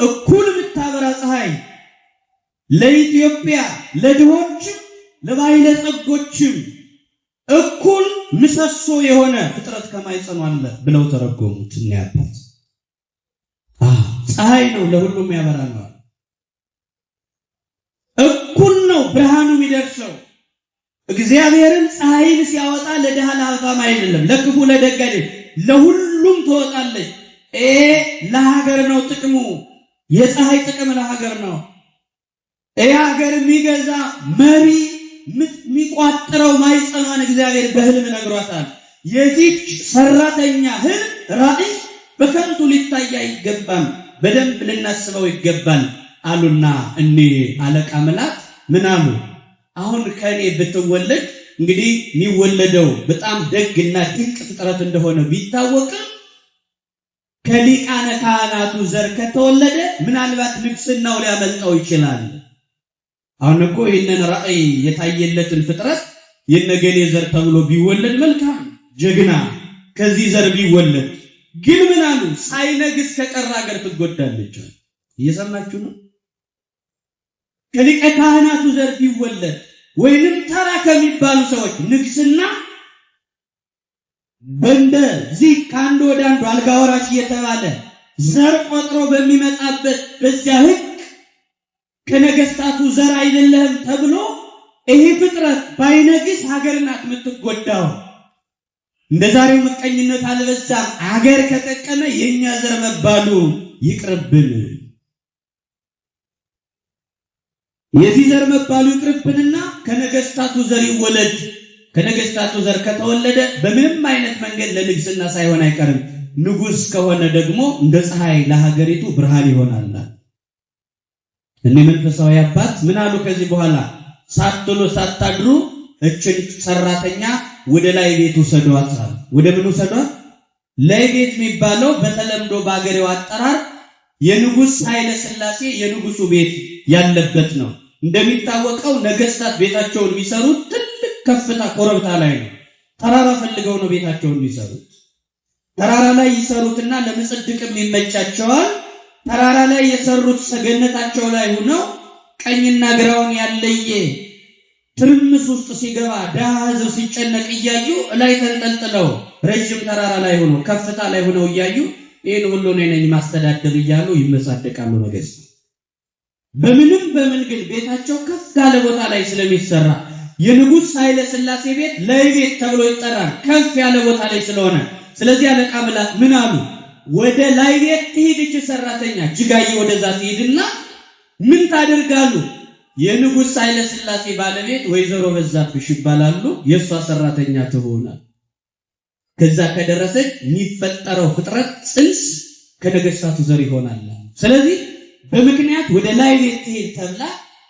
እኩል የምታበራ ፀሐይ ለኢትዮጵያ ለድሆች ለባለጸጎችም እኩል ምሰሶ የሆነ ፍጥረት ከማይጸኑ አለ ብለው ተረጎሙት። እናያባት ፀሐይ ነው ለሁሉም ያበራ ነው። እኩል ነው ብርሃኑ የሚደርሰው። እግዚአብሔርን ፀሐይን ሲያወጣ ለድሃ ለሀብታም አይደለም፣ ለክፉ ለደግ አይደለም፣ ለሁሉም ትወጣለች። ለሀገር ነው ጥቅሙ። የፀሐይ ጥቅም ለሀገር ነው። ሀገር የሚገዛ መሪ የሚቋጥረው ማይጸኗን እግዚአብሔር በህልም ነግሯታል። የዚች ሰራተኛ ህልም ራእይ በከንቱ ሊታይ አይገባም፣ በደንብ ልናስበው ይገባል አሉና እኔ አለቃ መላእክት ምን አሉ? አሁን ከኔ ብትወለድ እንግዲህ የሚወለደው በጣም ደግና ድንቅ ፍጥረት እንደሆነ ቢታወቅም ከሊቃነ ካህናቱ ዘር ከተወለደ ምናልባት ንግስናው ሊያመልጠው ይችላል። አሁን እኮ ይህንን ራእይ የታየለትን ፍጥረት የነገሌ ዘር ተብሎ ቢወለድ መልካም ጀግና ከዚህ ዘር ቢወለድ ግን ምን አሉ? ሳይነግስ ከቀረ ሀገር ትጎዳለች። እየሰማችሁ ነው? ከሊቀ ካህናቱ ዘር ቢወለድ ወይንም ተራ ከሚባሉ ሰዎች ንግስና በእንደዚህ ከአንድ ወደ አንዱ አልጋ ወራሽ እየተባለ ዘር ቆጥሮ በሚመጣበት በዚያ ህግ ከነገስታቱ ዘር አይደለም ተብሎ ይሄ ፍጥረት ባይነግስ ሀገር ናት የምትጎዳው። እንደዛሬው ምቀኝነት አልበዛም። ሀገር ከጠቀመ የኛ ዘር መባሉ ይቅርብን፣ የዚህ ዘር መባሉ ይቅርብንና ከነገስታቱ ዘር ይወለድ። ከነገስታቱ ዘር ከተወለደ በምንም አይነት መንገድ ለንግስና ሳይሆን አይቀርም። ንጉስ ከሆነ ደግሞ እንደ ፀሐይ ለሀገሪቱ ብርሃን ይሆናል። እኔ መንፈሳዊ አባት ምን አሉ? ከዚህ በኋላ ሳትሉ ሳታድሩ እችን ሰራተኛ ወደ ላይ ቤት ወሰዷት። ወደ ምን ወሰዷት? ላይ ቤት የሚባለው በተለምዶ በአገሬው አጠራር የንጉስ ኃይለ ሥላሴ የንጉሱ ቤት ያለበት ነው። እንደሚታወቀው ነገስታት ቤታቸውን የሚሰሩት ትልቅ ከፍታ ኮረብታ ላይ ነው። ተራራ ፈልገው ነው ቤታቸውን የሚሰሩት። ተራራ ላይ ይሰሩትና ለመጽደቅም ይመቻቸዋል። ተራራ ላይ የሰሩት ሰገነታቸው ላይ ሆነው ቀኝና ግራውን ያለየ ትርምስ ውስጥ ሲገባ ደሃ ሕዝብ ሲጨነቅ እያዩ ላይ ተንጠልጥለው ረጅም ተራራ ላይ ሆኖ ከፍታ ላይ ሆነው እያዩ ይህን ሁሉ እኔ ነኝ ማስተዳደር እያሉ ይመጻደቃሉ። ነገስ በምንም በምን ግን ቤታቸው ከፍ ያለ ቦታ ላይ ስለሚሰራ የንጉስ ኃይለ ሥላሴ ቤት ላይ ቤት ተብሎ ይጠራል፣ ከፍ ያለ ቦታ ላይ ስለሆነ። ስለዚህ አለቃ መላእክት ምን አሉ? ወደ ላይ ቤት ትሄድች ሰራተኛ ጅጋዬ ወደዛ ትሄድና ምን ታደርጋሉ? የንጉስ ኃይለ ሥላሴ ባለቤት ወይዘሮ በዛብሽ ይባላሉ፣ የሷ ሰራተኛ ትሆናል። ከዛ ከደረሰች የሚፈጠረው ፍጥረት ጽንስ ከነገስታቱ ዘር ይሆናል። ስለዚህ በምክንያት ወደ ላይ ቤት ትሄድ ተብላ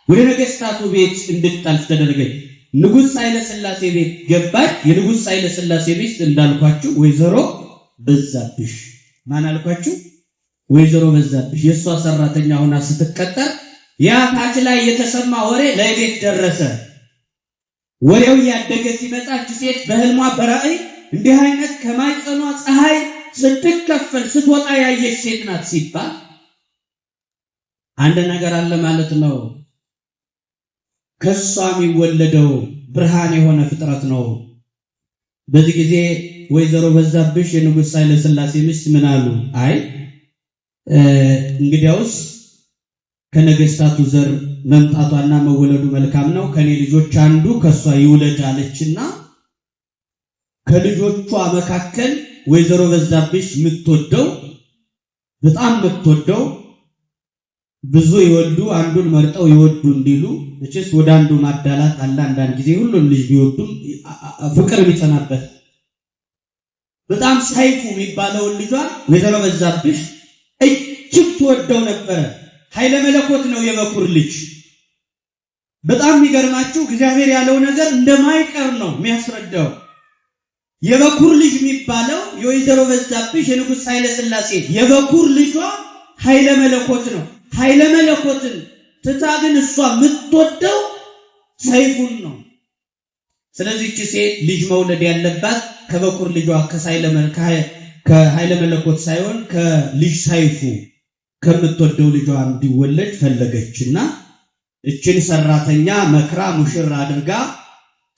ወደ ነገስታቱ ቤት እንድትጣልፍ ተደረገች። ንጉስ ኃይለ ሥላሴ ቤት ገባች። የንጉስ ኃይለ ሥላሴ ቤት እንዳልኳችሁ ወይዘሮ በዛብሽ ማን አልኳችሁ? ወይዘሮ በዛብሽ የሷ ሰራተኛ ሆና ስትቀጠር ያ ታች ላይ የተሰማ ወሬ ላይ ቤት ደረሰ። ወሬው ያደገ ሲመጣች ሴት በህልሟ በራእይ እንዲህ አይነት ከማይጸኗ ፀሐይ ስትከፈል ስትወጣ ያየች ሴት ናት ሲባል አንድ ነገር አለ ማለት ነው። ከሷ የሚወለደው ብርሃን የሆነ ፍጥረት ነው። በዚህ ጊዜ ወይዘሮ በዛብሽ የንጉስ ኃይለ ሥላሴ ሚስት ምን አሉ? አይ እንግዲያውስ ከነገስታቱ ዘር መምጣቷና መወለዱ መልካም ነው። ከኔ ልጆች አንዱ ከሷ ይውለድ አለችና ከልጆቿ መካከል ወይዘሮ በዛብሽ በጣም የምትወደው ብዙ ይወልዱ አንዱን መርጠው ይወዱ እንዲሉ እቺስ ወደ አንዱ ማዳላት አለ። አንዳንድ ጊዜ ሁሉም ልጅ ቢወዱም ፍቅር ቢጸናበት በጣም ሳይፉ የሚባለው ልጇ ወይዘሮ በዛብሽ እጅግ ትወደው ነበር። ኃይለ መለኮት ነው የበኩር ልጅ። በጣም የሚገርማችሁ እግዚአብሔር ያለው ነገር እንደማይቀር ነው የሚያስረዳው። የበኩር ልጅ የሚባለው የወይዘሮ በዛብሽ የንጉስ ኃይለ ሥላሴ የበኩር ልጇ ኃይለ መለኮት ነው። ኃይለ መለኮትን ትታ ግን እሷ የምትወደው ሰይፉን ነው። ስለዚህ እቺ ሴት ልጅ መውለድ ያለባት ከበኩር ልጇ ከኃይለ መለኮት ሳይሆን ከልጅ ሰይፉ ከምትወደው ልጇ እንዲወለድ ፈለገችና እችን ሰራተኛ መክራ ሙሽራ አድርጋ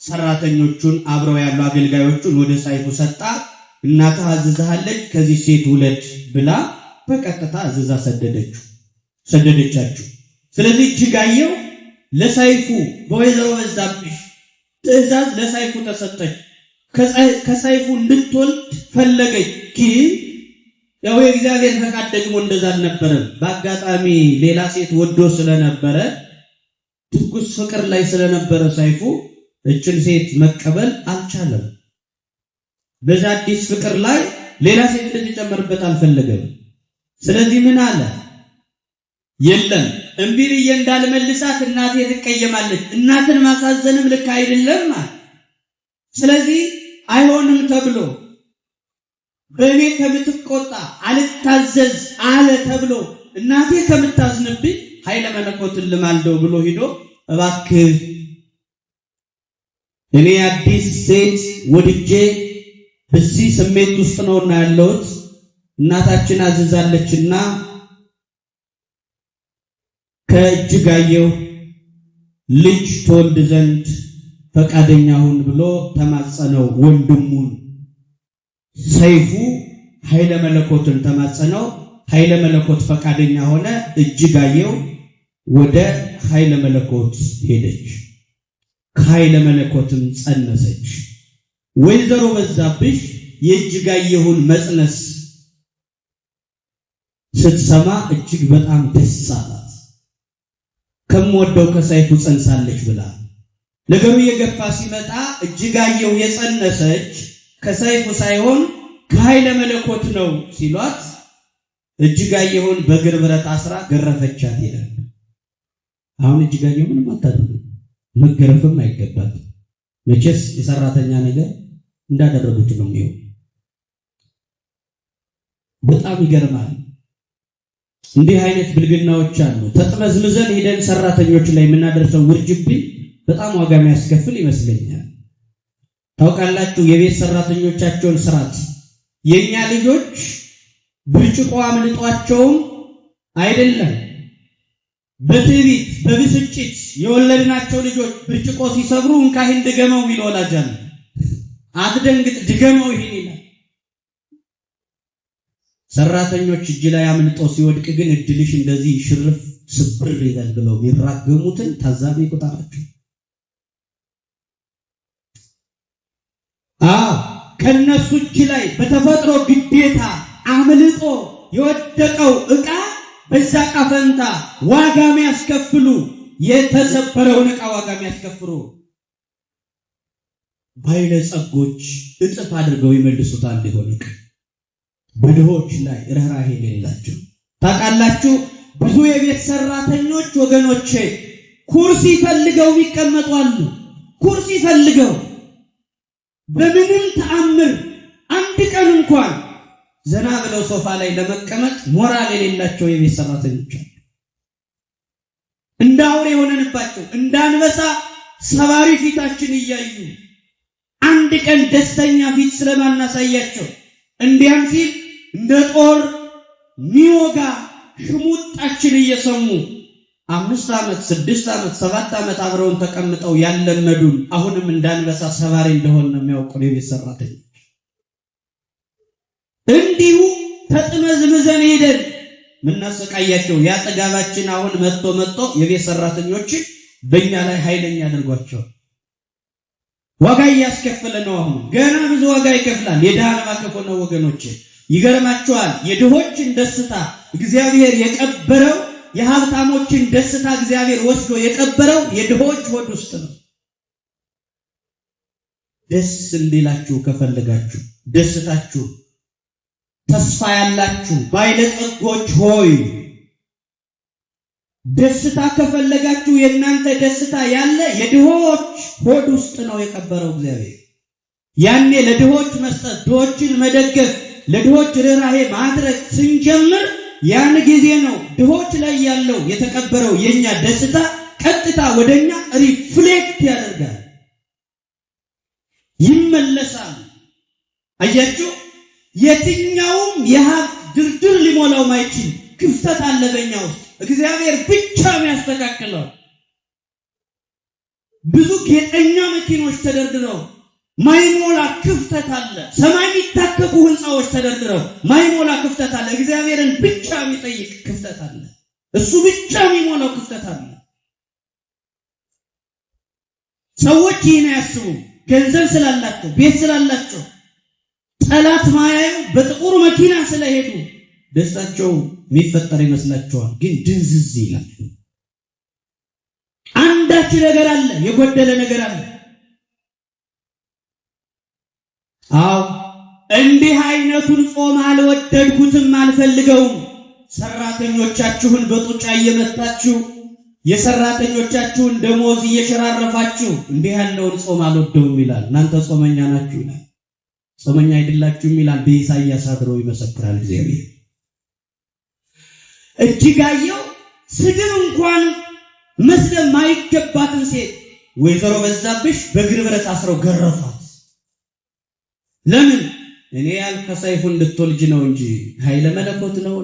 ሰራተኞቹን አብረው ያሉ አገልጋዮቹን ወደ ሰይፉ ሰጣ። እናትህ አዝዛለች ከዚህ ሴት ውለድ ብላ በቀጥታ አዝዛ ሰደደቻቸው። ስለዚህ እጅጋየሁ ለሰይፉ በወይዘሮ በዛብህ ትእዛዝ ለሰይፉ ተሰጠች። ከሰይፉ እንድትወልድ ፈለገች። ግን ያው የእግዚአብሔር ፈቃድ ደግሞ እንደዛ አልነበረም። በአጋጣሚ ሌላ ሴት ወዶ ስለነበረ ትኩስ ፍቅር ላይ ስለነበረ ሰይፉ እችን ሴት መቀበል አልቻለም። በዛ አዲስ ፍቅር ላይ ሌላ ሴት እንድትጨመርበት አልፈለገም። ስለዚህ ምን አለ? የለም እምቢ ብዬ እንዳልመልሳት እናቴ ትቀየማለች፣ እናትን ማሳዘንም ልክ አይደለም ማለት። ስለዚህ አይሆንም ተብሎ በእኔ ከምትቆጣ አልታዘዝ አለ ተብሎ እናቴ ከምታዝንብኝ ኃይለ መለኮትን ልማልደው ብሎ ሂዶ እባክህ እኔ አዲስ ሴት ወድጄ በዚህ ስሜት ውስጥ ነውና ያለሁት እናታችን አዝዛለችና ከእጅጋየሁ ልጅ ተወልድ ዘንድ ፈቃደኛ ሁን ብሎ ተማጸነው። ወንድሙን ሰይፉ ኃይለ መለኮትን ተማጸነው። ኃይለ መለኮት ፈቃደኛ ሆነ። እጅጋየሁ ወደ ኃይለ መለኮት ሄደች። ከኃይለ መለኮትም ጸነሰች። ወይዘሮ በዛብህ የእጅጋየሁን መጽነስ ስትሰማ እጅግ በጣም ደስ አላት። ከምወደው ከሰይፉ ጸንሳለች ብላ ነገሩ የገፋ ሲመጣ እጅጋየሁ የጸነሰች ከሰይፉ ሳይሆን ከኃይለ መለኮት ነው ሲሏት እጅጋየሁን በእግር ብረት አስራ ገረፈቻት ይላል። አሁን እጅጋየሁ ምንም አታደርግም፣ መገረፍም አይገባትም። መቼስ የሰራተኛ ነገር እንዳደረጉት ነው የሚሆነው። በጣም ይገርማል። እንዲህ አይነት ብልግናዎች አሉ። ተጥመዝምዘን ሄደን ሰራተኞች ላይ የምናደርሰው ውርጅብኝ በጣም ዋጋ የሚያስከፍል ይመስለኛል። ታውቃላችሁ የቤት ሰራተኞቻቸውን ስራት የኛ ልጆች ብርጭቆ አምልጧቸውም አይደለም በትዕቢት በብስጭት የወለድናቸው ልጆች ብርጭቆ ሲሰብሩ እንካሂን ድገመው የሚል ወላጅ አለ። አትደንግጥ ድገመው ይሄን ይላል። ሰራተኞች እጅ ላይ አምልጦ ሲወድቅ ግን እድልሽ እንደዚህ ሽርፍ ስብር ይላል ብለው የሚራገሙትን ታዛቢ ቁጣራቸው። ከነሱ እጅ ላይ በተፈጥሮ ግዴታ አምልጦ የወደቀው ዕቃ በዛ ዕቃ ፈንታ ዋጋ የሚያስከፍሉ የተሰበረውን ዕቃ ዋጋ የሚያስከፍሉ ባለጸጎች እጥፍ አድርገው ይመልሱታል። ሊሆን በድሆች ላይ ርህራሄ የሌላቸው ታውቃላችሁ። ብዙ የቤት ሰራተኞች ወገኖቼ ኩርሲ ፈልገው ይቀመጡ አሉ። ኩርሲ ፈልገው በምንም ተአምር አንድ ቀን እንኳን ዘና ብለው ሶፋ ላይ ለመቀመጥ ሞራል የሌላቸው የቤት ሰራተኞች አሉ። እንዳውሬ የሆነንባቸው እንዳንበሳ ሰባሪ ፊታችን እያዩ አንድ ቀን ደስተኛ ፊት ስለማናሳያቸው እንዲያም ሲል እንደ ጦር ሚወጋ ሽሙጣችን እየሰሙ 5 ዓመት 6 ዓመት 7 ዓመት አብረውን ተቀምጠው ያለመዱን አሁንም እንዳንበሳ ሰባሪ እንደሆነ የሚያውቁ የቤት ሰራተኞች እንዲሁ ተጥመዝምዘን ሄደን ምናሰቃያቸው ያጠጋባችን አሁን መጥቶ የቤት ሰራተኞች በእኛ ላይ ኃይለኛ አድርጓቸው ዋጋ ያስከፈለ ነው። አሁን ገና ብዙ ዋጋ ይከፍላል። የድሃ ማከፎ ነው ወገኖች። ይገርማችኋል። የድሆችን ደስታ እግዚአብሔር የቀበረው የሀብታሞችን ደስታ እግዚአብሔር ወስዶ የቀበረው የድሆች ሆድ ውስጥ ነው። ደስ እንዲላችሁ ከፈለጋችሁ ደስታችሁ ተስፋ ያላችሁ ባለጸጎች ሆይ ደስታ ከፈለጋችሁ የእናንተ ደስታ ያለ የድሆች ሆድ ውስጥ ነው የቀበረው እግዚአብሔር። ያኔ ለድሆች መስጠት፣ ድሆችን መደገፍ፣ ለድሆች ርህራሄ ማድረግ ስንጀምር ያን ጊዜ ነው ድሆች ላይ ያለው የተቀበረው የኛ ደስታ ቀጥታ ወደኛ ሪፍሌክት ያደርጋል፣ ይመለሳል። አያችሁ የትኛውም የሀብት ድርድር ሊሞላው ማይችል ክፍተት አለ በእኛ ውስጥ እግዚአብሔር ብቻ የሚያስተካክለው። ብዙ ጌጠኛ መኪኖች ተደርድረው ማይሞላ ክፍተት አለ። ሰማይ የሚታከኩ ህንፃዎች ተደርድረው ማይሞላ ክፍተት አለ። እግዚአብሔርን ብቻ የሚጠይቅ ክፍተት አለ። እሱ ብቻ የሚሞላው ክፍተት አለ። ሰዎች ይህን ያስቡ። ገንዘብ ስላላቸው፣ ቤት ስላላቸው፣ ጠላት ማያዩ በጥቁር መኪና ስለሄዱ ደስታቸው የሚፈጠር ይመስላቸዋል። ግን ድንዝዝ ይላል። አንዳች ነገር አለ፣ የጎደለ ነገር አለ። አዎ እንዲህ አይነቱን ጾም አልወደድኩትም፣ አልፈልገውም። ሰራተኞቻችሁን በጡጫ እየመታችሁ የሰራተኞቻችሁን ደሞዝ እየሸራረፋችሁ እንዲህ ያለውን ጾም አልወደውም ይላል። እናንተ ጾመኛ ናችሁ ይላል። ጾመኛ አይደላችሁም ይላል። በኢሳይያስ አድሮ ይመሰክራል እግዚአብሔር። እጅጋየሁ ስድብ እንኳን መስደብ ማይገባትን ሴት ወይዘሮ በዛብሽ በእግር ብረት አስረው ገረፏት። ለምን? እኔ ያልከሰይፉ እንድትወልጅ ነው እንጂ ኃይለ መለኮት ነው።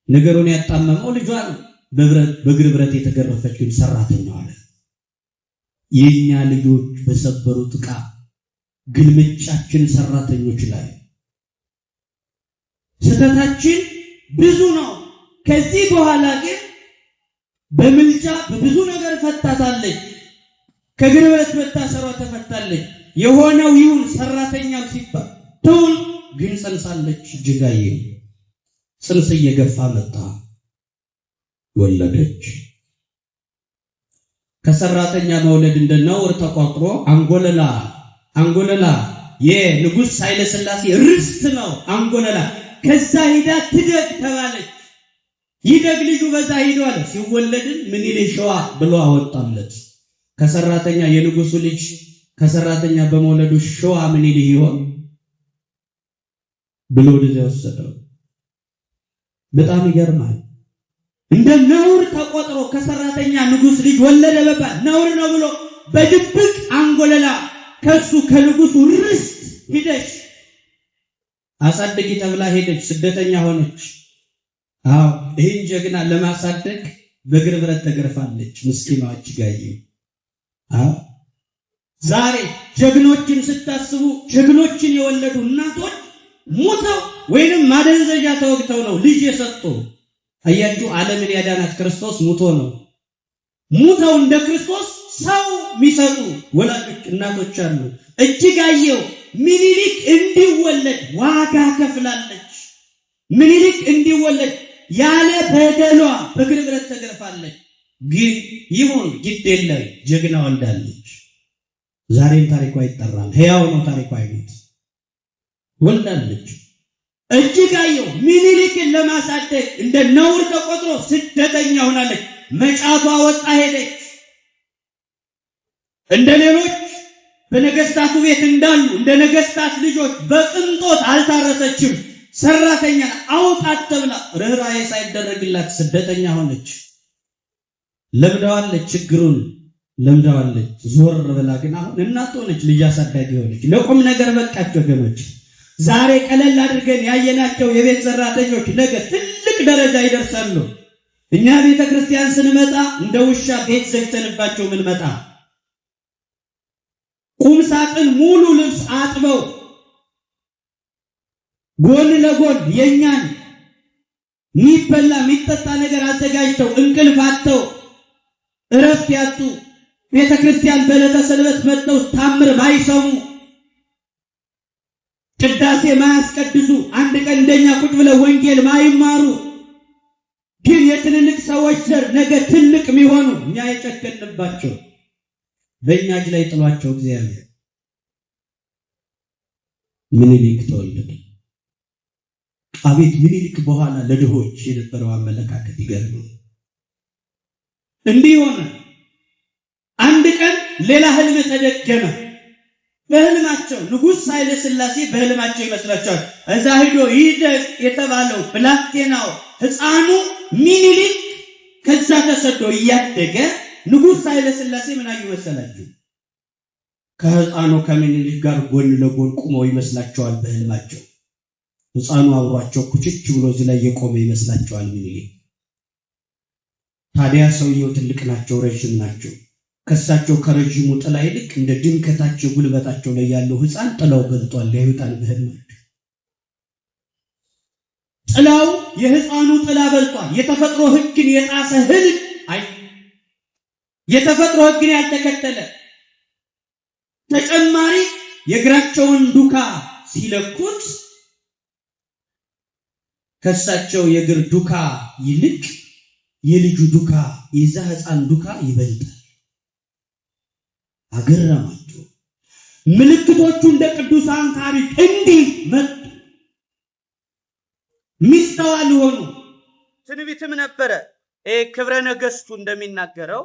ነገሩን ያጣመመው ልጇ ነው። በእግር ብረት የተገረፈች ግን ሰራተኛዋ አለ። የኛ ልጆች በሰበሩት ዕቃ ግልምጫችን ሰራተኞች ላይ ስህተታችን ብዙ ነው። ከዚህ በኋላ ግን በምልጃ በብዙ ነገር ፈታታለች። ከእግር ብረት መታሰሯ ተፈታለች። የሆነው ይሁን ሰራተኛም ሲባል ትሁን፣ ግን ጸንሳለች። እጅጋየሁ ጽንስ እየገፋ መጣ፣ ወለደች። ከሰራተኛ መውለድ እንደ ነውር ተቆጥሮ አንጎለላ የንጉሥ ኃይለ ሥላሴ ርስት ነው። አንጎለላ ከዛ ሄዳ ትደግ ተባለች። ይደግ ልጁ በዛ ሄዶ አለ። ሲወለድን ምን ይል ሸዋ ብሎ አወጣለት። ከሰራተኛ የንጉሱ ልጅ ከሰራተኛ በመውለዱ ሸዋ ምን ይል ይሆን ብሎ ወደዚያ ወሰደው። በጣም ይገርማል። እንደ ነውር ተቆጥሮ ከሰራተኛ ንጉስ ልጅ ወለደ በባል ነውር ነው ብሎ በድብቅ አንጎለላ ከሱ ከንጉሱ ርስት ሄደች አሳደጊ ተብላ ሄደች። ስደተኛ ሆነች። አዎ ይህን ጀግና ለማሳደግ በእግር ብረት ተገርፋለች። ምስኪኗ እጅጋየሁ። አዎ ዛሬ ጀግኖችን ስታስቡ ጀግኖችን የወለዱ እናቶች ሞተው ወይንም ማደንዘዣ ተወግተው ነው ልጅ የሰጡ። አያችሁ፣ ዓለምን ያዳናት ክርስቶስ ሙቶ ነው። ሙተው እንደ ክርስቶስ ሰው የሚሰጡ ወላጆች እናቶች አሉ። እጅጋየሁ ምኒልክ እንዲወለድ ዋጋ ከፍላለች። ምኒልክ እንዲወለድ ያለ በደሏ በእግር ብረት ተገርፋለች። ግን ይሁን ግድ የለም ጀግና ወልዳለች። ዛሬም ታሪኳ ይጠራል። ሕያው ነው ታሪኳ አይሞት። ወልዳለች። እጅጋየሁ ምኒልክን ለማሳደግ እንደ ነውር ተቆጥሮ ስደተኛ ሆናለች። መጫቷ ወጣ ሄደች። እንደ ሌሎች በነገስታቱ ቤት እንዳሉ እንደ ነገስታት ልጆች በቅንጦት አልታረሰችም። ሰራተኛ አውጣት ተብላ ርኅራኄ ሳይደረግላት ስደተኛ ሆነች። ለምደዋለች፣ ችግሩን ለምደዋለች። ዞር ብላ ግን አሁን እናት ሆነች፣ ልጅ አሳዳጊ ሆነች። ለቁም ነገር በቃች ወገኖች። ዛሬ ቀለል አድርገን ያየናቸው የቤት ሰራተኞች ነገ ትልቅ ደረጃ ይደርሳሉ። እኛ ቤተ ክርስቲያን ስንመጣ እንደ ውሻ ቤት ዘግተንባቸው ምን መጣ ቁም ሳጥን ሙሉ ልብስ አጥበው ጎን ለጎን የኛን የሚበላ የሚጠጣ ነገር አዘጋጅተው እንቅልፍ አጥተው እረፍት ያጡ ቤተ ክርስቲያን በዕለተ ሰንበት መጥተው ታምር ማይሰሙ ቅዳሴ ማያስቀድሱ አንድ ቀን እንደኛ ቁጭ ብለው ወንጌል ማይማሩ ግን የትልልቅ ሰዎች ዘር ነገ ትልቅ የሚሆኑ እኛ የጨከንባቸው በእኛ እጅ ላይ ጥሏቸው እግዚአብሔር ምኒልክ ተወለደ። አቤት ምኒልክ በኋላ ለድሆች የነበረው አመለካከት ይገርም። እንዲህ ሆነ። አንድ ቀን ሌላ ህልም ተደገመ። በህልማቸው ንጉሥ ኃይለ ሥላሴ በህልማቸው ይመስላቸዋል። እዛ ሄዶ ይደግ የተባለው ብላቴናው ሕፃኑ ምኒልክ ከዛ ተሰዶ እያደገ ንጉሥ ኃይለ ሥላሴ ምን አዩ መሰላችሁ? ከሕፃኑ ከምኒልክ ጋር ጎን ለጎን ቆመው ይመስላቸዋል በህልማቸው። ሕፃኑ አብሯቸው ኩችች ብሎ እዚህ ላይ የቆመ ይመስላቸዋል። ምኒልክ ታዲያ ሰውየው ትልቅ ናቸው፣ ረጅም ናቸው። ከሳቸው ከረጅሙ ጥላ ይልቅ እንደ ድንከታቸው ጉልበታቸው ላይ ያለው ሕፃን ጥላው በልጧል። ያዩታል በህልማቸው። ጥላው የሕፃኑ ጥላ በልጧል። የተፈጥሮ ሕግን የጣሰ ህልም አይ የተፈጥሮ ሕግን ያልተከተለ ተጨማሪ የእግራቸውን ዱካ ሲለኩት ከሳቸው የእግር ዱካ ይልቅ የልጁ ዱካ የዛ ሕፃን ዱካ ይበልጣል። አገረማቸው። ምልክቶቹ እንደ ቅዱሳን ታሪክ እንዲህ መጡ። ሚስተዋል ሆኑ። ትንቢትም ነበረ። ክብረ ነገሥቱ እንደሚናገረው